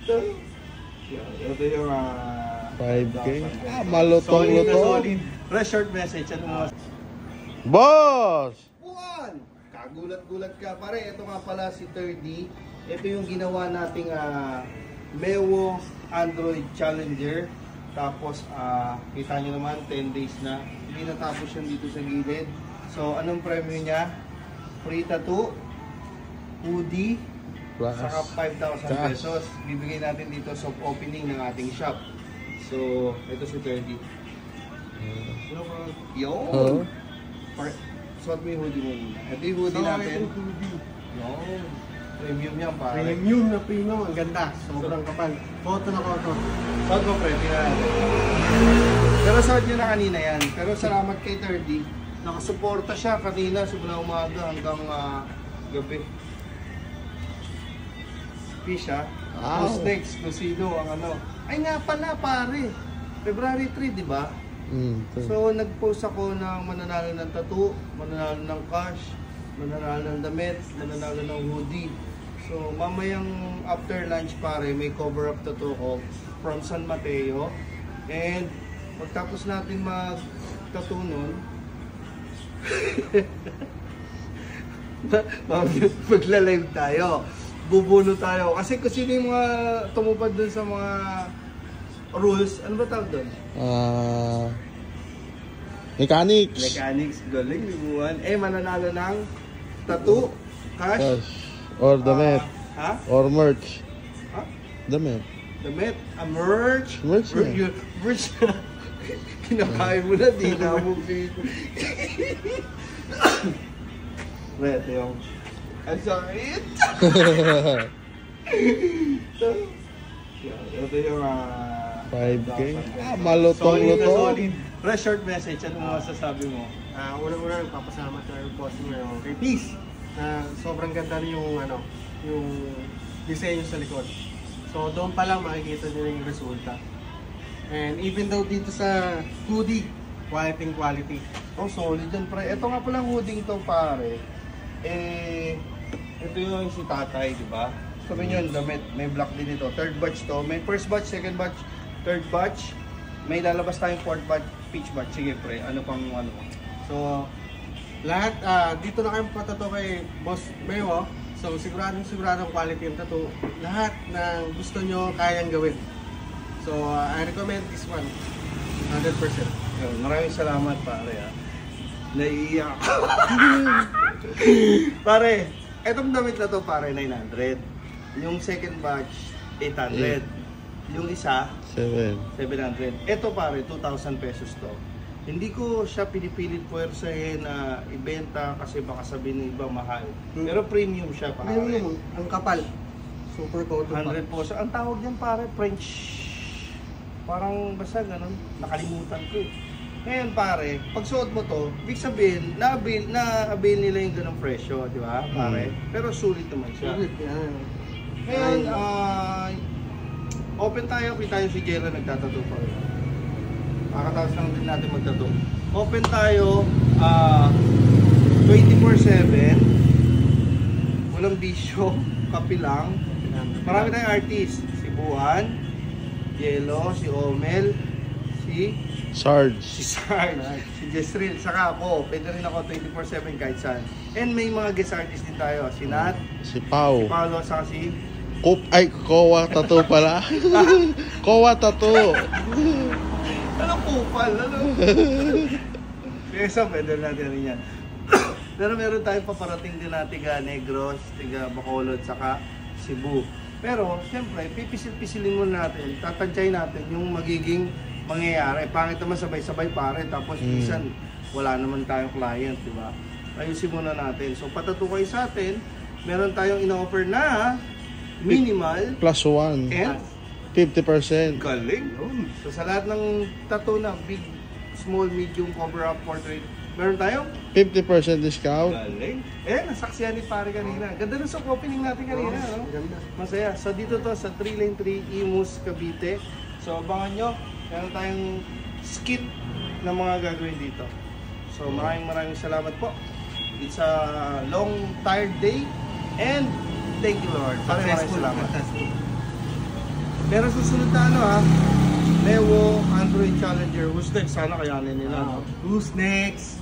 Ito yung 5K. Malutong-lutong. Fresh short message. Ano mo? Boss! Buwan! Kagulat-gulat ka pare. Ito nga pala si 3D. Ito yung ginawa nating Mewo Android Challenger. Tapos kita nyo naman 10 days na. Hindi natapos yan dito sa gilid. So anong premyo niya? Free tattoo, hoodie, saka 5,000 pesos. Bibigay natin dito sa opening ng ating shop. So ito si 30. Yo! Suot mo yung hoodie mo muna. Ito yung hoodie natin. Yo! Premium yan pare. Premium na premium. Ang ganda. Sobrang kapal. Photo na photo. Suot mo pre, tingnan natin. Pero suot nyo na kanina yan. Pero salamat kay 30. Nakasuporta siya kanina simula umaga hanggang gabi. Fish ha? Wow. Who's next? Kung sino ang ano. Ay nga pala pare. February 3 di ba? So nag-post ako ng mananalo ng tattoo, mananalo ng cash, mananalo ng damit, mananalo ng hoodie. So mamayang after lunch pare may cover up tattoo ko from San Mateo. And pagtapos natin mag-tattoo nun, magla-live tayo. Bubuno tayo. Kasi kung sino yung mga tumupad dun sa mga rules, ano ba tawag dun? Mechanics. Mechanics, galing, libuan. Mananalo ng tattoo, cash, Or damit. Or merch. Ha? Damit. Damit, merch. Merch na. Merch na. Kinakain mo na, di na mo video. Red, yung ang sakit. Ito yung 5K. Malutong-lutong. Fresh short message, ano mo masasabi mo? Unang-una nagpapasalamat na yung boss mo kay Peace. Sobrang ganda rin yung yung disenyo sa likod. So doon pa lang makikita niyo yung resulta. And even though dito sa hoodie, quality. Oh, solid yan pre. Ito nga palang hoodie to pare. Ito yung si tatay, di ba? Sabi nyo, damit, may black din ito. Third batch to. May first batch, second batch, third batch. May lalabas tayong fourth batch, peach batch. Sige pre, ano pang ano? So, lahat, dito na kayo patato kay Boss Mewo. So siguradong quality yung tattoo. Lahat na gusto nyo kayang gawin. So I recommend this one 100%. Maraming salamat pare ha. Naiiyak. Pare, etong damit na to pare 900. Yung second batch 800. Yung isa 700. Ito pare 2,000 pesos to. Hindi ko siya pinipilit puwersahin na ibenta kasi baka sabihin ng iba mahal. Pero premium siya pare. Premium, ang kapal. Super coat. 100 po. So, ang tawag niyan pare French. Parang basta ganun. Nakalimutan ko eh. Ngayon pare, pag suot mo to, ibig sabihin, na-avail nila yung ganung presyo, di ba pare? Pero sulit naman siya. Sulit yan. Ngayon, open tayo, kita tayo si Jera nagtatato pa. Kakataas lang din natin magtato. Open tayo 24/7. Walang bisyo, kape lang. Marami tayong artist. Si Buwan, Yelo, si Omel, si Sarge. si Jesril, saka ako. Pwede rin ako 24/7 kahit saan. And may mga guest artist din tayo. Si Nat, Si Pau. si Paolo, saka si Kowa Tattoo pala. Kowa Tattoo. ano kupal, ano? Kesa pwede natin rin yan. Pero meron tayong paparating din na tiga Negros, tiga Bacolod, saka Cebu. Pero siyempre, pipisil-pisilin muna natin, tatansyahin natin yung magiging mangyayari. Pangit naman sabay-sabay pare, tapos minsan wala naman tayong client, di ba? Ayusin muna natin. So patato kayo sa atin, meron tayong ino-offer na minimal +1. and 50%. galing. So sa lahat ng tattoo na big, small, medium, cover up, portrait, meron tayong 50% discount. galing. Nasaksihan ni pare kanina. Ganda na sa opening natin kanina, no? Ganda. Masaya. So dito to sa 3 Lane 3 Imus, Cavite. So abangan nyo, meron tayong skit na mga gagawin dito. So maraming salamat po. It's a long, tired day and thank you Lord. Maraming salamat. Pero susunod na ano Mewo Android Challenger. Who's next? Sana kayanin nila. No? Who's next?